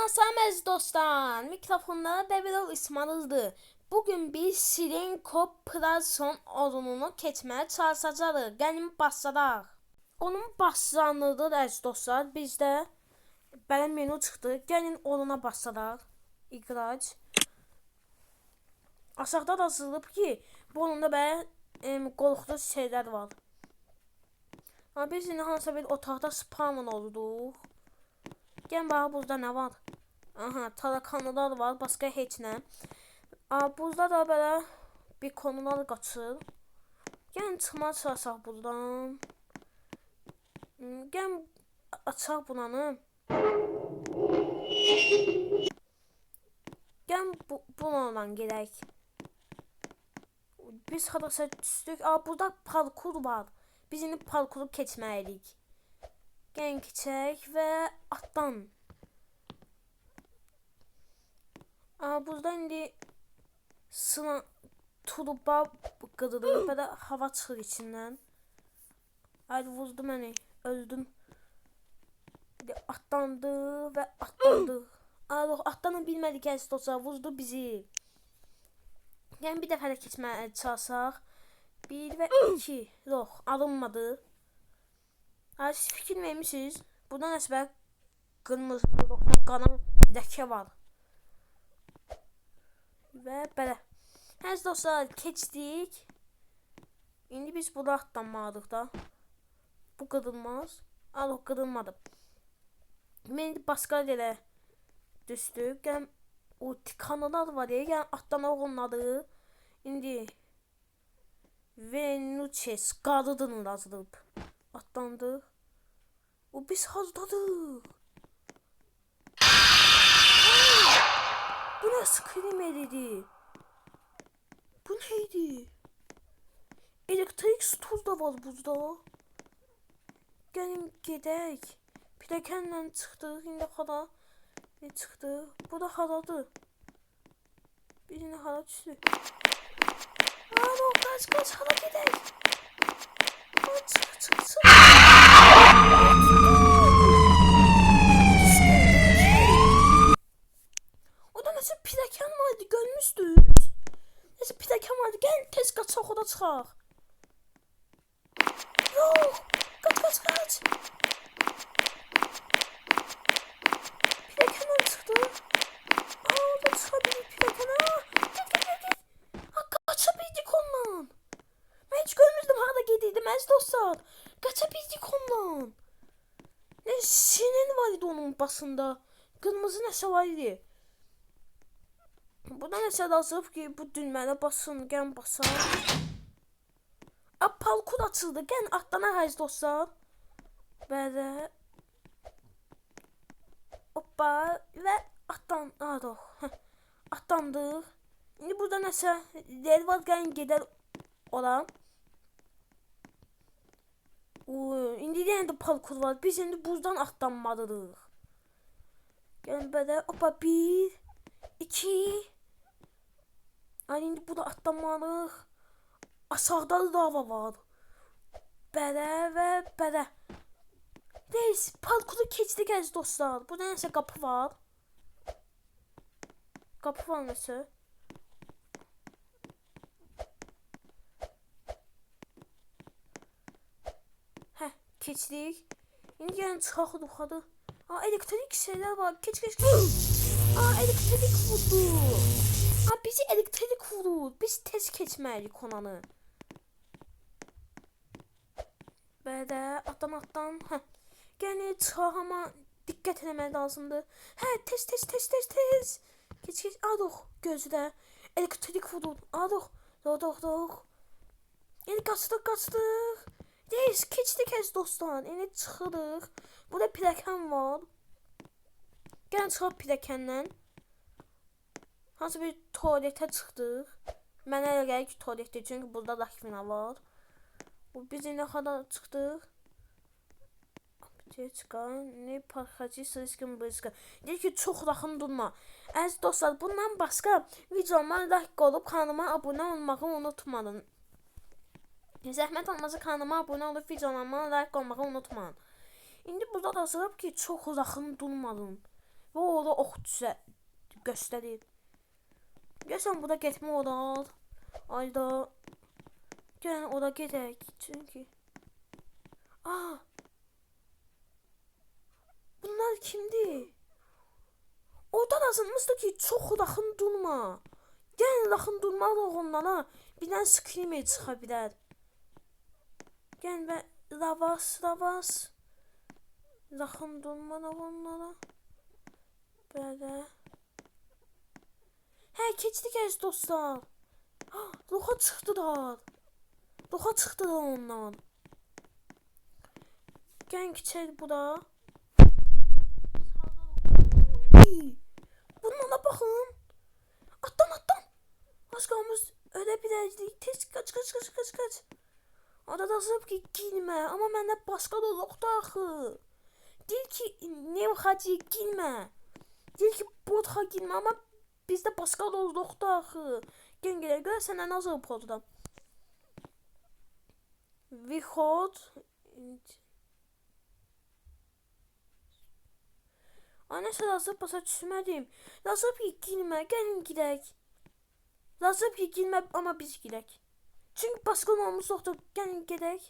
Salam əziz dostlar, mikrofonlara Devirol İsmail'dir. Bugün biz Sirenko Prason oyununu keçməyə çalışacağıq. Gəlin başlayaq. Onun başlanırdır əziz dostlar. Bizdə belə menü çıxdı. Gəlin oyuna başlayaq. İqrac. Aşağıda da yazılıb ki, bu oyunda belə qorxuducu şeylər var. Amma biz indi hansısa bir otaqda spawn olduq. Gəlin bax, burada nə var? Aha, tarakanlar var, başqa heç nə. Burada da belə bir konular qaçır. Gəlin çıxmağa çalışaq buradan. Gəlin açaq bunanı. Gəlin bununla gedək. Biz harasa düşdük. Burada parkur var. Biz indi parkuru keçməliyik. Gəlin keçək və atdan. Burada indi sınav turba qırılır, belə hava çıxır içindən. Haydi vurdu məni, öldüm. Atlandı və atlandı. Atlanı bilmədik əziz dostlar, vurdu bizi. Yəni bir dəfə də keçməyə çalışaq. 1 və 2. Yox, alınmadı. Siz fikir vermişsiniz. Burada nəsə qırmızı, qana ləkə var. Və belə. Əziz dostlar, keçdik. İndi biz bura atlanmalıyıq da. Bu qırılmaz. Qırılmadı. Mən indi başqa yerə düşdük. Gəlin o tikanalar var ya. Yəni atlanaq onları. İndi Venuches qarıdın yazılıb. Atlandıq. Biz hazdadıq. Bu nə screamer'idi? Bu neydi? Elektrik stul da var burada. Gəlin gedək. Pilləkənlə çıxdıq. İndi hara ne çıxdı? Bu da haradır? Biz indi hara düşdük? Qaç, hara gedək? Çıx. Orada nəsə pilləkən vardı, görmüşdünüz? Nəsə pilləkən vardı, gəlin tez qaçaq, orada çıxaq. Yox, qaç. Pilləkənlə çıxdıq. Orada çıxa bildik pilləkənə. Get. Qaça bildik ondan. Mən heç görmürdüm harada gedirdim əziz dostlar. Qaça bildik ondan. Ne sinin var idi onun başında. Qırmızı nəsə var idi. Burada nəsə yazılıb ki, bu düyməni basın, gəlin basaq. Parkur açıldı, gəlin atlanaq əziz dostlar. Belə. Hoppa və atlandıq. İndi burada nəsə yer var, gəlin gedər ora. İndi yenə də parkur var. Biz indi buradan atlanmalıyıq. Gəlin belə. Hoppa 1, 2. İndi burada atlanmalıyıq. Aşağıda lava var. Belə və belə. Neyse, parkuru keçdik əziz dostlar. Burada nəsə qapı var. Qapı var nəsə. Keçdik. İndi gəlin çıxaq yuxarı. Elektrik şeylər var. Keç. Elektrik vurdu. Bizi elektrik vurur. Biz tez keçməliyik konanı. Belə atdan. Gəlin çıxaq, amma diqqət eləmək lazımdır. Tez. Keç. Gözlə. Elektrik vurur. Doq. Yəni qaçdıq. Keçdik əziz dostlar. İndi çıxırıq. Burada pilləkən var. Gəlin çıxaq pilləkəndən. Hansı bir tualetə çıxdıq. Mənə elə gəlir ki, tualetdir. Çünki burada rakvina var. Biz indi hara çıxdıq. Ne parxacı sırışqın bırışqın. Deyir ki, çox yaxın durma. Əziz dostlar, bundan başqa videoma like olub kanalıma abunə olmağı unutmayın. Zəhmət olmasa kanalıma abunə olub videoma like olmağı unutmayın. İndi burada da yazılıb ki, çox yaxın durmayın. Və orada ox düzə göstərir. Gəlsən burada getmə olar. Ayda. Gəlin ora gedək. Çünki. Aa. Bunlar kimdir? Orada yazılmışdı ki çox yaxın durma. Gəlin yaxın durmalıq onlara. Birdən screamer çıxa bilər. Gəlin və ravas. Yaxın durmalıq onlara. Belə. Hə, keçdik əziz dostlar. Loxa çıxdılar. Loxa çıxdılar ondan. Gəlin keçək bura. Bunlara baxın. Atdan. Az qalmış ölə biləcəyik. Tez qaç. Orada yazılıb ki girmə. Amma məndə başqa da yoxdur axı. Deyir ki ne xacı girmə. Deyir ki botxa girmə. Amma bizdə başqa da yoxdur axı. Gəlin görə sənə nazır podda. Выход. Anəsə yazıb başa düşmədim. Yazıb ki girmə. Gəlin girək. Yazıb ki girmə amma biz girək. Çünki başqa olmuş yoxdur. Gəlin gedək.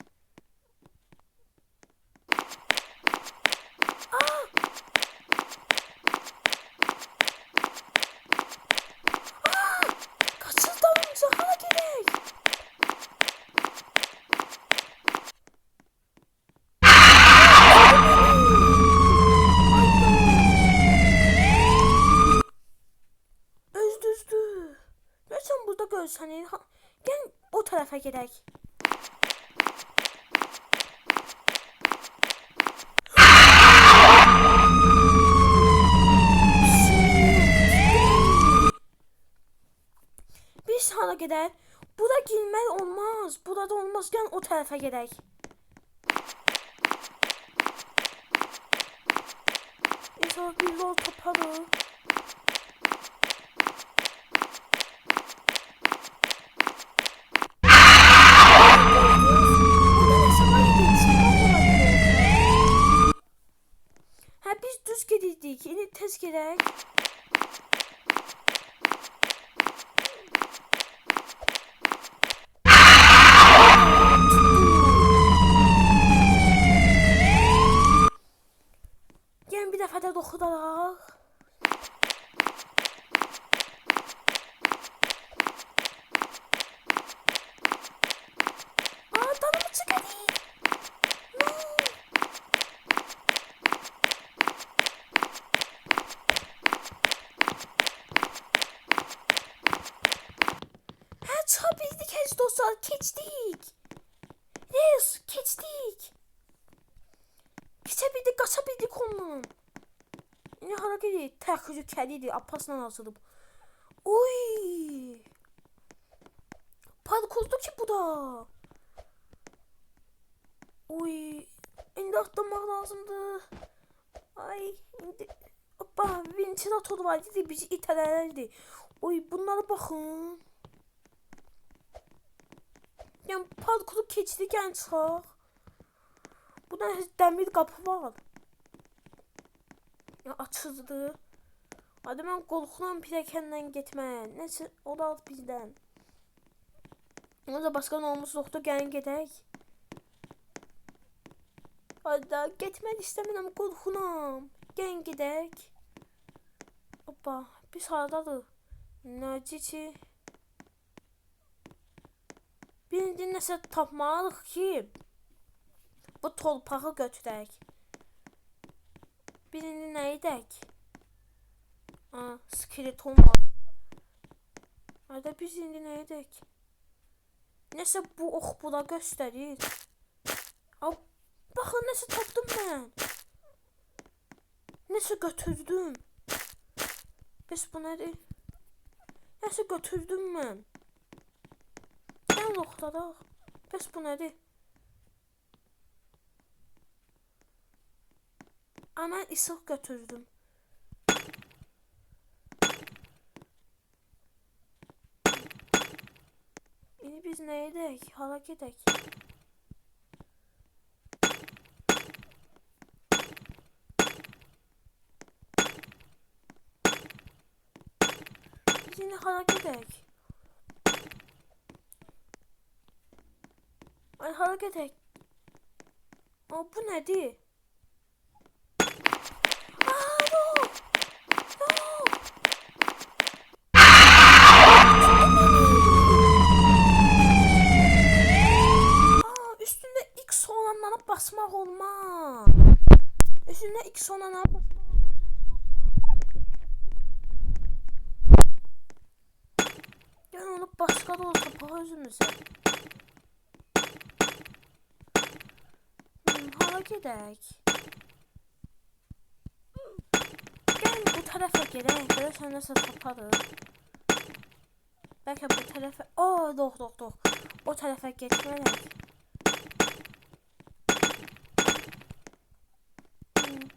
Kaçırdanımıza hala gedək. Özdüzdü. Görsən burada görsən. Gəlin o tərəfə gedək. Biz hala gedək. Bura girmək olmaz. Burada olmaz. Gəlin o tərəfə gedək. İnşallah bir yol taparıq. Biz düz gedirdik. İndi tez gedək. Gəlin bir dəfə də oxudaraq. Tanımı çıxadı. Çıxa bildik əziz dostlar, keçdik. Yes, keçdik. Keçə bildik, qaça bildik ondan. İndi hara gedik? Təhlükəlidir, apasla yazılıb. Oy! Parkurdu ki bu da. Oy! İndi atlamaq lazımdır. Ay, indi... Hoppa, ventilator var idi, bizi itələlərdi. Oy, bunlara baxın. Yəni parkuru keçdik, yəni çıxaq. Burada dəmir qapı var. Yəni açıldı. Hadi mən qorxuram pilləkəndən getməyə. Nəsə olar bizdən. O da başqa nə olmuş yoxdur, gəlin gedək. Hadi da getmək istəmirəm, qorxuram. Gəlin gedək. Hoppa, biz haradadır? Necə ki? Birinci nəsə tapmalıyıq ki, bu torpağı götürək. Birinci nə edək? Skeleton var. Hadi biz indi nə edək? Nəsə bu ox bura göstərir. Baxın, nəsə tapdım mən. Nəsə götürdüm. Bəs bu nədir? Nəsə götürdüm mən. Gəlin oxladaq. Bəs bu nədir? Mən isıq götürdüm. İndi biz nə edək? Hala gedək. İndi hara gedək? Ay hara gedək? Aa, bu nədir? Aa, no! No! Aa, üstündə X olanlara basmaq olmaz. Üstündə X olanlara basmaq olmaz. Gel onu başqa da olsa bax özümüzə. Hara gedək? Gəlin bu tərəfə gedək. Görəsən nəsə taparıq. Bəlkə bu tərəfə... Aa, dox. O tərəfə getməliyik.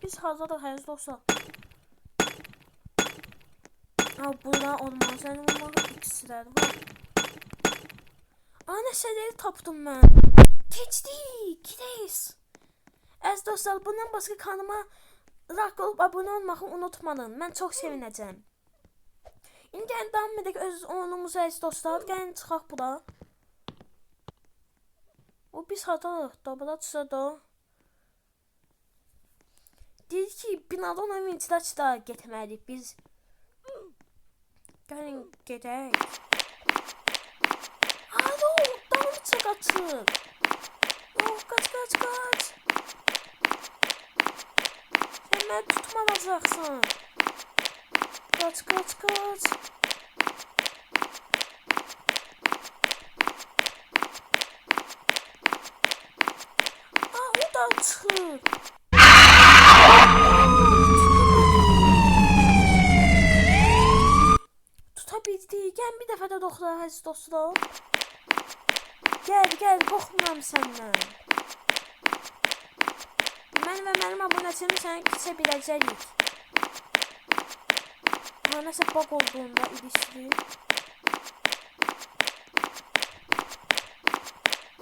Biz hazırıq, həriz olsa. Aa, burada olmaz. Yəni bunlar ikisiləri var. Aa, nəsələri tapdım mən. Keçdik, gideyiz. Əziz dostlar, bundan başqa kanalıma like olub abunə olmağı unutmayın. Mən çox sevinəcəm. İndi gəlin davam edək öz oyunumuza əziz dostlar. Gəlin çıxaq bura. O biz hardarıq? Dobra çıxsa da. Deyir ki, binada ona ventilasiyada getməliyik biz. Gəlin gedək. Alo, dalımca qaçır. Kaç. Sen beni tutmayacaksın. Kaç. Aa, o da çıkır. Tutabildi. Gel bir dəfə də doktora əziz dostlar. Gel, qorxmuram səndən. Mən və mənim abunəçilim səni keçə biləcəyik. Nəsə bug olduğunda ilişdi.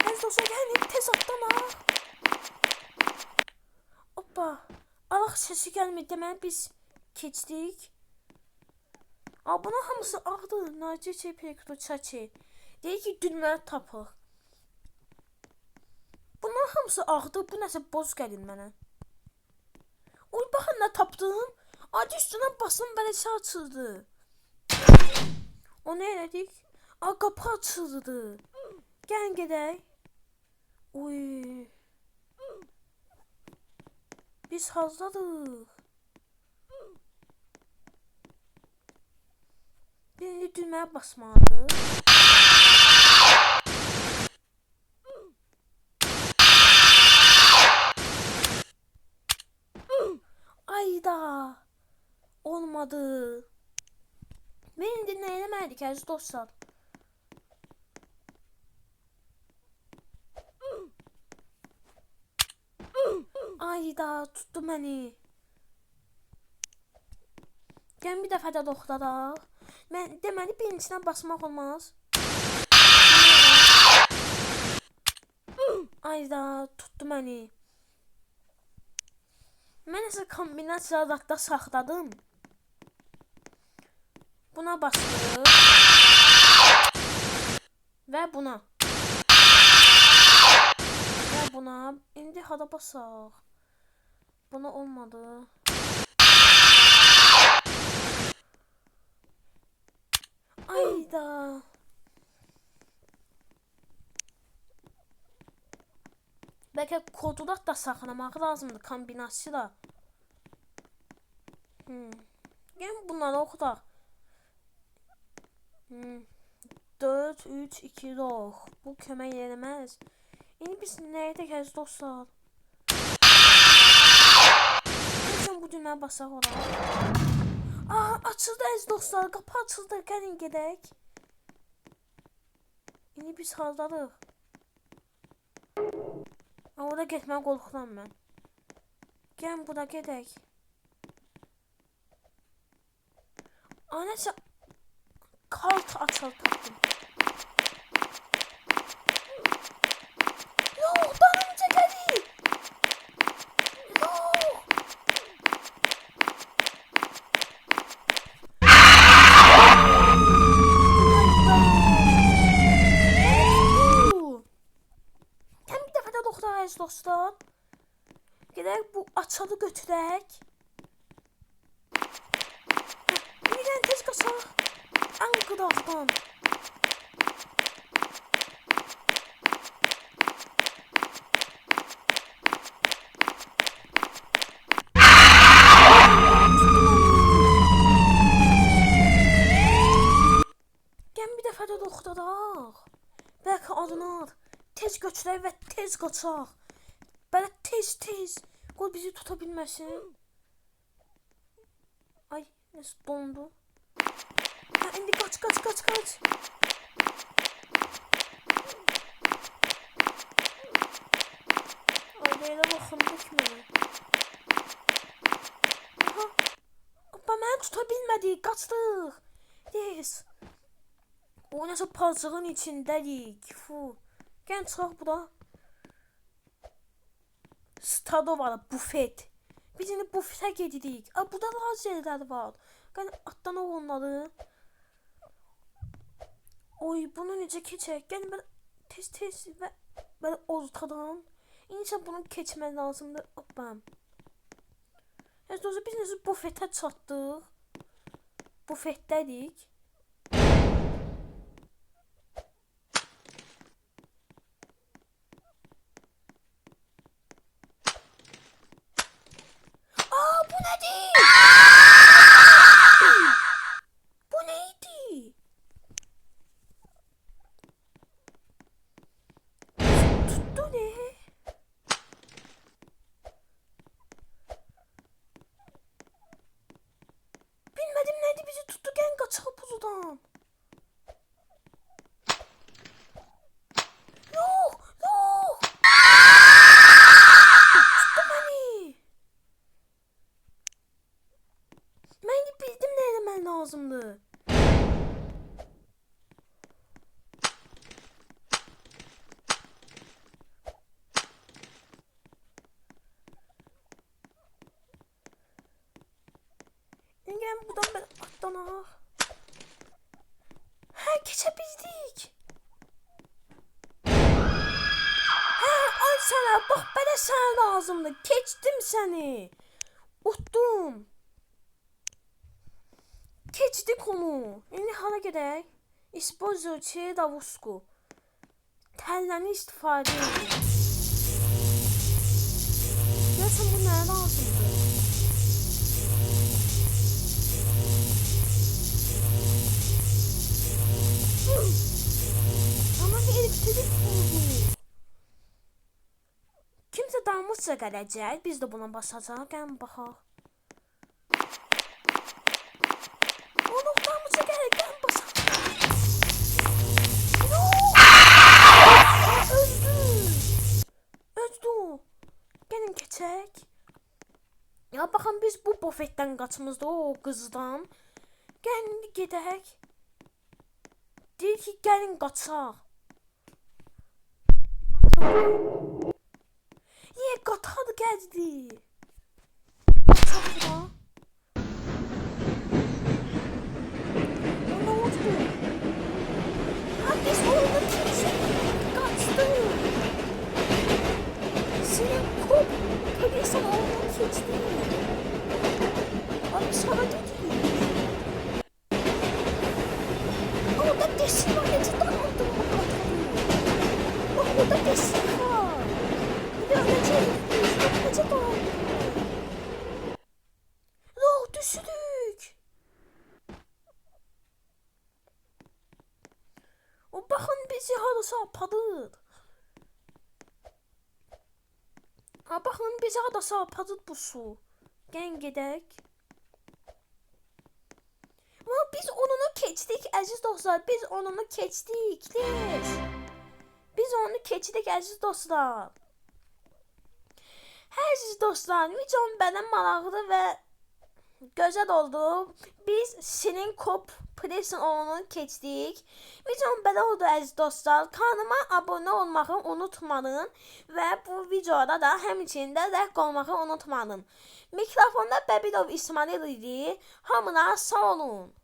Əziz dostlar, gəlin tez atlanaq. Hoppa. Alaq səsi gəlmir. Deməli biz keçdik. Aa, buna hamısı ağdır. Naciçi, Pekru, Çaçi. Deyir ki, dünyaya tapıq. Bunların hamısı ağdır. Bu nəsə boz gəlin mənə. Oy, baxın nə tapdım. Adi üstündən basın bələcə açıldı. O nə elədik? Aa, qapı açıldı. Gəlin gedək. Oy. Biz hazırıq. Birinci düymeye basmalıyıq. Ayda. Olmadı. Beni dinleyemedik əziz dostlar. Ayda tuttu beni. Gəlin bir dəfə də doktoraq. Mən deməli birincisinə basmaq olmaz. Ayda tuttu beni. Mən nəsə kombinasiya adaqda saxladım. Buna bastım. Və buna. Və buna. İndi hada basaq. Buna olmadı. Ayda. Bəlkə kodu da saxlamaq lazımdır kombinasiyada. Gəlin bunları oxudaq. 4, 3, 2, dox. Bu kömək eləməz. İndi biz nəyə təkəz dostlar? Gəlin bu düymeye basaq oraya. Aa, açıldı əziz dostlar. Qapı açıldı. Gəlin gedək. İndi biz hardarıq. Orada getməyə qorxuram mən. Gəlin bura gedək. Aa, nəsə kart açıl tapdım. Yox, dalınca gəlir. Yox. götürək. İndi gəlin tez qaçaq. Ən qıraqdan. Gəlin bir dəfə də doxtaraq. Bəlkə alınar. Tez götürək və tez qaçaq. Belə tez. Qoy bizi tuta bilməsin. Ay, nəsə dondu. Ha, indi qaç. Ay, belə baxımdı ki mənə. Aha. Abba, məni tuta bilmədik, qaçdıq. Yes. O nəsə palçığın içindəyik. Gəlin çıxaq bura. Stado var, bufet. Biz indi bufetə gedirik. Burada lazerlər var. Gəlin atlanaq onları. Oy, bunu necə keçək? Gəlin belə tez və belə ortadan. İnşallah bunu keçmək lazımdır. Hoppam. Biz necə bufetə çatdıq. Bufetdədik. Bu nədir? Bu neydi? Tuttu ne? Bilmədim neydi, bizi tuttu. Gəlin qaçaq buzudan. Yox. Tuttu məni. Mən bildim nə eləmək lazımdır. Gəlin buradan belə atlanaq. Hə, keçə bildik. Hə, ay sənə, bax belə sənə lazımdır. Keçdim səni. Utdum. Keçdik onu. İndi hara gedək? İspozyoçi davusku. Təlləni istifadə edin. Görəsən bu nəyə lazımdır? Ama bir elektrik oldu. Kimsə dalmışsa gələcək. Biz də buna basacaq. Gəlin baxaq. Ya baxın biz bu bufetdən qaçmızdı o qızdan. Gəlin gedək. Deyir ki gəlin qaçaq. Qatar gəldi. Qaçaq bura. Ne oldu? Ha biz orada keçdik. Qaçdık. Senin kop. Tabii sen orada keçdin. Abi sana dedim. Orada desin var. Necə dağıldım bu qatarı. Bak orada desin var. Necə dağıldım. Yox düşürük. O baxın bizi harasa aparır. Ha baxın bizi harasa aparır bu su. Gəlin gedək. Biz onunu keçdik əziz dostlar. Biz onunu keçdik. Biz onu keçdik əziz dostlar. Hər əziz dostlar, videom belə maraqlı və gözəl oldu. Biz Sinin Kop Presin onu keçdik. Videom belə oldu əziz dostlar. Kanalıma abunə olmağı unutmayın və bu videoda da həmçində like olmağı unutmayın. Mikrofonda Bəbirov İsmail idi. Hamına sağ olun.